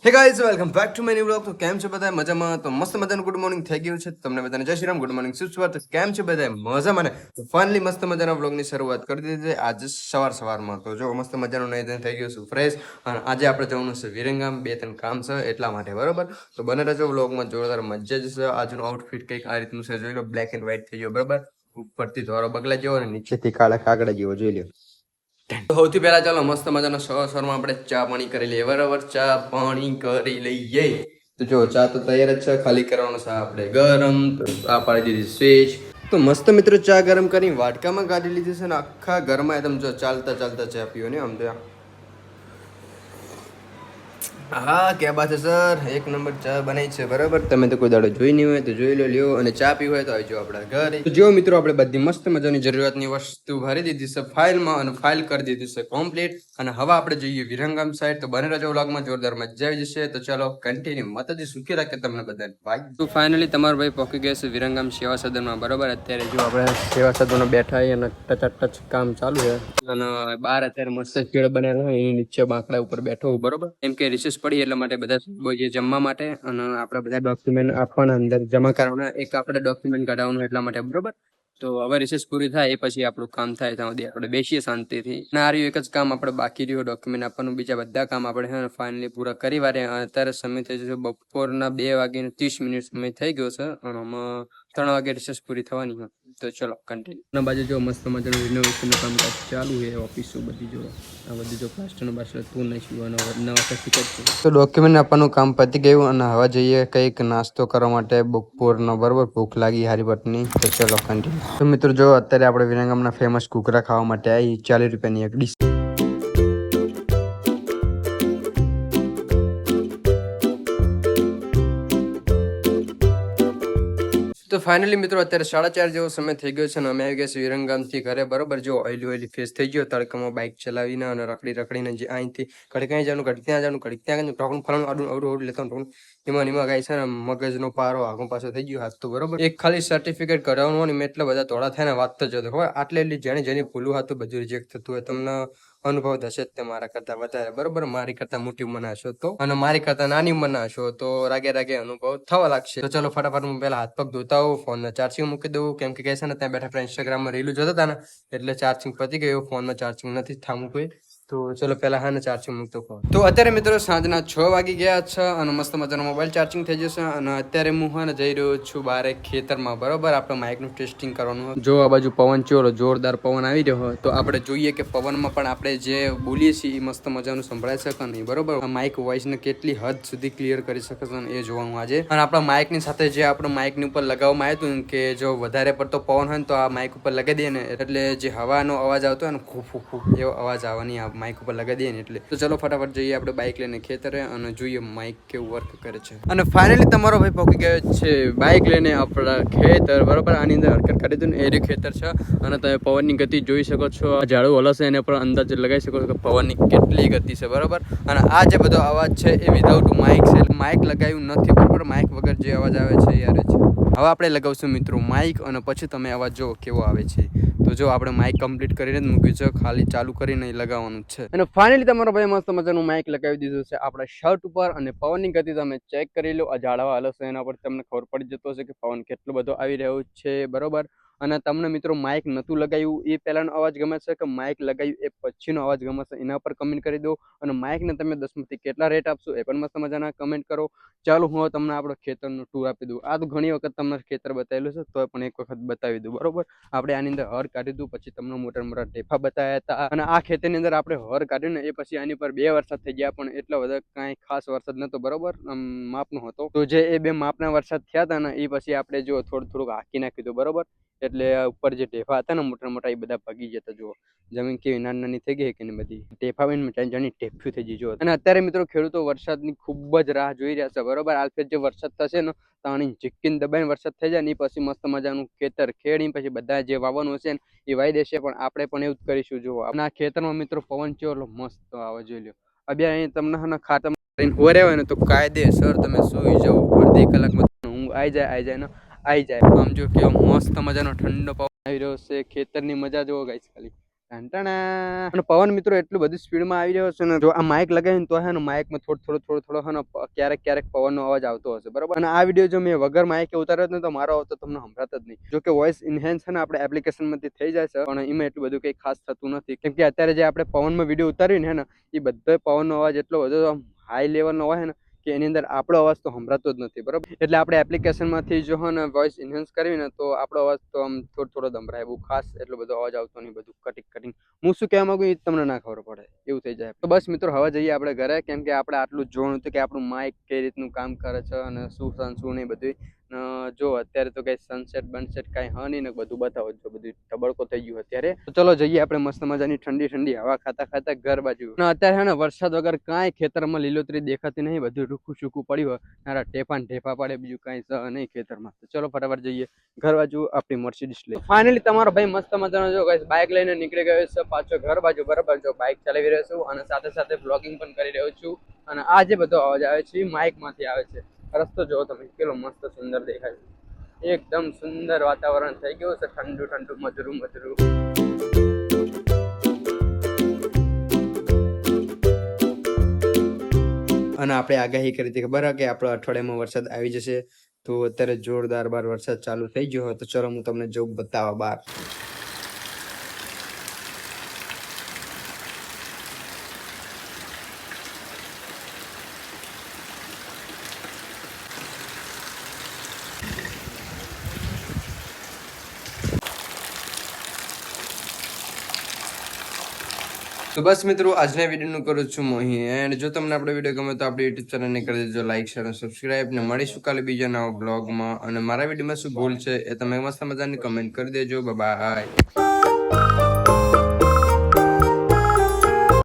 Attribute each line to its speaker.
Speaker 1: Hey guys welcome back to my new vlog. તો કેમ છો બધા મજામાં? તો મસ્ત મજાનું ગુડ મોર્નિંગ થઈ ગયું છે તમને બધાને. જય શ્રી રામ, ગુડ મોર્નિંગ, સુસ્વાગત. કેમ છે બધા મજામાં ને? તો ફાઇનલી મસ્ત મજાના વ્લોગની શરૂઆત કરી દીધી છે આજે સવારમાં. તો જો મસ્ત મજાનું નહીં થઈ ગયું છું ફ્રેશ, અને આજે આપણે જવાનું છે વિરંગામ. બે ત્રણ કામ છે એટલા માટે, બરોબર? તો બને રહેજો વ્લોગમાં, જોરદાર મજા જ છે. આજનું આઉટફિટ કંઈક આ રીતનું છે, જોઈ લો. બ્લેક એન્ડ વ્હાઈટ થઈ ગયો, બરોબર? ઉપરથી ધોરો બગલા જેવો અને નીચેથી કાળા કાગડા જેવો, જોઈ લો. તો સૌથી પહેલા ચાલો મસ્ત મજાનો સવારમાં આપણે ચા પાણી કરી લઈએ, બરાબર? ચા પાણી કરી લઈએ. તો જો ચા તો તૈયાર જ છે, ખાલી કરવાનો છે આપણે ગરમ. તો આ પાડી દીધી સ્વિચ. તો મસ્ત મિત્રો ચા ગરમ કરી વાટકામાં કાઢી લીધી છે, ને આખા ઘરમાં એકદમ જો ચાલતા ચાલતા ચા પીવો ને આમ તો. હા, ક્યાં બાત છે સર, એક નંબર ચા બનાવી છે, બરાબર? તમે તો કોઈ દાડો જોઈ નહીં હોય તો જોઈ લો, લ્યો. અને ચા પીવું હોય તો આવજો આપણા ઘરે. તો જો મિત્રો આપણે બધી મસ્ત મજાની જરૂરિયાતની વસ્તુ ભરી દીધી છે ફાઇલમાં, અને ફાઇલ કરી દીધી છે કમ્પ્લીટ. અને હવે આપણે જઈએ વિરંગામ સાઈડ. તો બને રહેજો વ્લોગમાં, જોરદાર મજા આવી જશે. તો ચાલો કન્ટિન્યુ. માતાજી સુખી રાખે તમને બધાને. ભાઈ તો ફાઇનલી તમારો ભાઈ પહોંચી ગયા છે વિરંગામ સેવા સદનમાં, બરાબર? અત્યારે જો આપણે સેવા સદનમાં બેઠા અને ટચ કામ ચાલુ છે. અને બહાર અત્યારે મસ્ત પેડ બનેલો હોય એની નીચે બાંકડા ઉપર બેઠો, બરોબર? એમ કે રિસેસ પડી એટલા માટે બધા જે જમવા માટે, અને આપણે બધા ડોક્યુમેન્ટ આપવાના અંદર જમા કરવાના, એક આપણે ડોક્યુમેન્ટ કઢાવવાનું એટલા માટે, બરોબર? તો હવે રિસેસ પૂરી થાય એ પછી આપણું કામ થાય ત્યાં સુધી આપણે બેસીએ શાંતિથી. અને આ રહ્યું એક જ કામ આપણે બાકી રહ્યું, ડોક્યુમેન્ટ આપવાનું. બીજા બધા કામ આપણે ફાઇનલી પૂરા કરી વારે. અત્યારે સમય થઈ જશે બપોરના 2:30 સમય થઈ ગયો છે, અને 3 વાગે રિસેસ પૂરી થવાની હોય. તો ચલો કન્ટિન્યુ. અને બાજુ જો મસ્ત મજાનું રિનોવેશનનું કામકાજ ચાલુ છે, ઓફિસો બધી જો આ બધું જો પ્લાસ્ટરનું બાસ્ટર તું નહીં નવા સર્ટિફિકેટ છે. તો ડોક્યુમેન્ટ આપવાનું કામ પતી ગયું, અને હવે જઈએ કંઈક નાસ્તો કરવા માટે બપોરનો, બરોબર? ભૂખ લાગી હારી પટની. તો ચલો કન્ટિન્યુ. તો મિત્રો જો અત્યારે આપણે વિરંગામના ફેમસ ઘૂઘરા ખાવા માટે આવી. 40 રૂપિયાની એક ડીશ. તો ફાઇનલી મિત્રો અત્યારે 4:30 જેવો સમય થઈ ગયો છે, અને અમે આવી ગયા છીએ વિરંગામથી ઘરે, બરોબર? જો ઓઇલી ફેસ થઈ ગયો તડકામાં બાઇક ચલાવીને, અને રખડીને જે અહીંથી ઘડી ક્યાંય જવાનું, ઘડી ત્યાં જવાનું, ઘડી ત્યાં ઢોકણું ફલાણું અવડું લેતો એમાં ગાય છે ને મગજનો પારો આગો પાછો થઈ ગયો હાથ તો, બરોબર? એક ખાલી સર્ટિફિકેટ કઢાવવાનું હોય ને એટલા બધા તોડા થાય ને વાત તો જતો હોય. આટલે એટલી જેની ભૂલું હતું બધું રિજેક્ટ થતું હોય. તમને અનુભવ થશે જ તે મારા કરતા વધારે, બરોબર? મારી કરતા મોટી ઉંમરના હશો તો, અને મારી કરતા નાની ઉંમરના હશો તો રાગે અનુભવ થવા લાગશે. તો ચલો ફટાફટ હું પહેલા હાથ પગ ધોતા હોઉં, ફોનને ચાર્જિંગ મૂકી દઉં, કેમ કે કહે છે ને ત્યાં બેઠા ઇન્સ્ટાગ્રામમાં રીલું જોતા હતા ને, એટલે ચાર્જિંગ પતી ગયું. ફોનમાં ચાર્જિંગ નથી થામું કોઈ. તો ચલો પહેલા હા ને ચાર્જિંગ મૂકતો ફોન. તો અત્યારે મિત્રો સાંજના 6 વાગી ગયા છે, અને મસ્ત મજાનો મોબાઈલ ચાર્જિંગ થઈ જશે. અને અત્યારે હું જઈ રહ્યો છું બારે ખેતરમાં, બરોબર? આપણે માઇકનું ટેસ્ટિંગ કરવાનું. જો આ બાજુ પવન ચોરો જોરદાર પવન આવી રહ્યો હોય, તો આપણે જોઈએ કે પવનમાં પણ આપણે જે બોલીએ છીએ એ મસ્ત મજાનું સંભળાઈ શકે નહીં, બરોબર? માઇક વોઇસને કેટલી હદ સુધી ક્લિયર કરી શકે છે એ જોવાનું આજે. અને આપણા માઇકની સાથે જે આપણે માઇકની ઉપર લગાવવામાં આવ્યું હતું કે જો વધારે પડતો પવન હોય તો આ માઇક ઉપર લગાવી દઈએ ને, એટલે જે હવાનો અવાજ આવતો હોય ને, ખૂબ એવો અવાજ આવવાની આ માઇક ઉપર લગાવી દઈએ ને એટલે. તો ચલો ફટાફટ જઈએ આપણે બાઇક લઈને ખેતરે, અને જોઈએ માઇક કેવું વર્ક કરે છે. અને ફાઇનલી તમારો ભાઈ પહોંચી ગયો છે બાઇક લઈને આપણા ખેતર, બરોબર? આની અંદર હરકત કરી દીધું ને એર્યું ખેતર છે, અને તમે પવનની ગતિ જોઈ શકો છો. ઝાડુ હલશે એને પણ અંદાજ લગાવી શકો છો કે પવનની કેટલી ગતિ છે, બરોબર? અને આ જે બધો અવાજ છે એ વિધાઉટ માઇક છે, માઇક લગાવ્યું નથી, બરોબર? માઇક વગર જે અવાજ આવે છે યાર છે. હવે આપણે લગાવશું મિત્રો માઇક, અને પછી તમે અવાજ જો કેવો આવે છે. તો જો આપણે માઇક કમ્પ્લીટ કરીને જ મૂક્યું છે, ખાલી ચાલુ કરીને લગાવવાનું છે. અને ફાઇનલી તમારો ભાઈ મસ્ત મજાનું માઇક લગાવી દીધું છે આપણા શર્ટ ઉપર, અને પવનની ગતિ તમે ચેક કરી લો. આ ઝાડવા હલશે એના પર તમને ખબર પડી જતો હશે કે પવન કેટલો બધો આવી રહ્યો છે, બરોબર? અને તમને મિત્રો માઇક નહોતું લગાવ્યું એ પહેલાનો અવાજ ગમે છે કે માઇક લગાવ્યું એ પછીનો અવાજ ગમે છે, એના પર કમેન્ટ કરી દો. અને માઇકને તમે 10માંથી કેટલા રેટ આપશો એ પણ મસ્ત મજાના કમેન્ટ કરો. ચાલો હું તમને આપણો ખેતરનું ટૂર આપી દઉં. આ તો ઘણી વખત તમને ખેતર બતાવેલું છે, તો પણ એક વખત બતાવી દઉં, બરોબર? આપણે આની અંદર હર કાઢી દઉં, પછી તમને મોટા ઢેફા બતાવ્યા હતા. અને આ ખેતરની અંદર આપણે હર કાઢ્યું ને એ પછી આની પર 2 વરસાદ થઈ ગયા, પણ એટલો બધો કાંઈ ખાસ વરસાદ નતો, બરોબર? માપનો હતો. તો જે એ 2 માપના વરસાદ થયા હતા ને એ પછી આપણે જો થોડુંક હાકી નાખ્યું હતું, બરોબર? એટલે ઉપર જે ઢેફા હતા ને મોટા એ બધા ભાગી જતા. જુઓ જમીન કેવી નાની થઈ ગઈ કે નહીં, બધી ઢેફા જાણી ઢેફ્યું થઈ ગયું. અને અત્યારે મિત્રો ખેડૂતો વરસાદની ખૂબ જ રાહ જોઈ રહ્યા છે, બરોબર? આ વખતે જે વરસાદ થશે ને તાણી ચીક્કીને દબાઈને વરસાદ થઈ જાય ને પછી મસ્ત મજાનું ખેતર ખેડી પછી બધા જે વાવવાનું હશે ને એ વાવી દેશે. પણ આપણે પણ એવું જ કરીશું. જુઓ આપણા ખેતરમાં મિત્રો પવન ચેવલો મસ્ત આવે, જોઈ લો. અભ્યા અહીં તમને ખાતર હોરે હોય ને તો કાયદેસર તમે સુઈ જાઓ, અડધી કલાકમાં ઊંઘ આવી જાય ને આવી જાય. આમ જો કેવો મસ્ત મજાનો ઠંડો પવન આવી રહ્યો છે. ખેતરની મજા જોવો ગાઈસ ખાલી. અને પવન મિત્રો એટલું બધું સ્પીડમાં આવી રહ્યો છે ને, જો આ માઇક લગાવીને તો હે ને માઇકમાં થોડો હે ને ક્યારેક પવનનો અવાજ આવતો હશે, બરાબર. અને આ વિડીયો જો મેં વગર માઇકે ઉતાર્યો જ ને તો મારો અવાજ તો તમને સંભળાતો જ નહીં. જો કે વોઇસ ઇન્હેન્સ છે ને આપણે એપ્લિકેશનમાંથી થઈ જાય છે, પણ એમાં એટલું બધું કંઈ ખાસ થતું નથી, કેમ કે અત્યારે જે આપણે પવનમાં વિડીયો ઉતારીને હે ને એ બધો પવનનો અવાજ એટલો બધો હાઈ લેવલનો હોય ને કે એની અંદર આપણો અવાજ તો સંભળાતો જ નથી, બરાબર. એટલે આપણે એપ્લિકેશનમાંથી જો હે ને વોઇસ ઇન્હેન્સ કરવી ને તો આપણો અવાજ તો આમ થોડો સંભળાય, બહુ ખાસ એટલો બધો અવાજ આવતો નહીં, બધું કટિંગ. હું શું કહેવા માંગુ એ તમને ના ખબર પડે એવું થઈ જાય. તો બસ મિત્રો હવે જઈએ આપણે ઘરે, કેમ કે આપણે આટલું જ જોવાનું હતું કે આપણું માઇક કઈ રીતનું કામ કરે છે અને શું નહીં બધું. જો અત્યારે તો કઈ સનસેટ બનસેટ કાંઈ હ નહીં ને, બધું બતાવો જો બધું તબડકો થઈ ગયું અત્યારે. તો ચલો જઈએ આપણે મસ્ત મજાની ઠંડી હવા ખાતા ઘર બાજુ. અત્યારે હે ને વરસાદ વગર કાંઈ ખેતરમાં લીલોતરી દેખાતી નહીં, બધું રૂખું સૂકું પડ્યું હોય, નારા ઢેફા પડે, બીજું કાંઈ છે નહીં ખેતરમાં. તો ચલો ફટાફટ જઈએ ઘર બાજુ આપણી મર્સિડીઝ લઈ. ફાઇનલી તમારો ભાઈ મસ્ત મજાનો જો બાઇક લઈને નીકળી ગયો છે પાછો ઘર બાજુ, બરાબર. જો બાઇક ચલાવી રહ્યો છું અને સાથે બ્લોગિંગ પણ કરી રહ્યો છું. અને આ જે બધો અવાજ આવે છે એ માઇક માંથી આવે છે. રસ્તો જોવો તમે કેટલો મસ્ત સુંદર દેખાય છે, એકદમ સુંદર વાતાવરણ થઈ ગયું છે, ઠંડુ મધુરું. અને આપણે આગાહી કરી હતી ખબર કે આપણો અઠવાડિયામાં વરસાદ આવી જશે, તો અત્યારે જોરદાર બાર વરસાદ ચાલુ થઈ ગયો હોય. તો ચલો હું તમને જોઉં બતાવવા બહાર. તો બસ મિત્રો આજના વિડીયોનું કરું છું હું અહીં એન્ડ. જો તમને આપણો વિડીયો ગમે તો આપણી યુટ્યુબ ચેનલને કરી દેજો લાઈક, શેર અને સબસ્ક્રાઇબ. ને મળીશું કાલે બીજા નવા બ્લોગમાં. અને મારા વિડીયોમાં શું ભૂલ છે એ તમે મસ્ત મજાની કમેન્ટ કરી દેજો. બાય.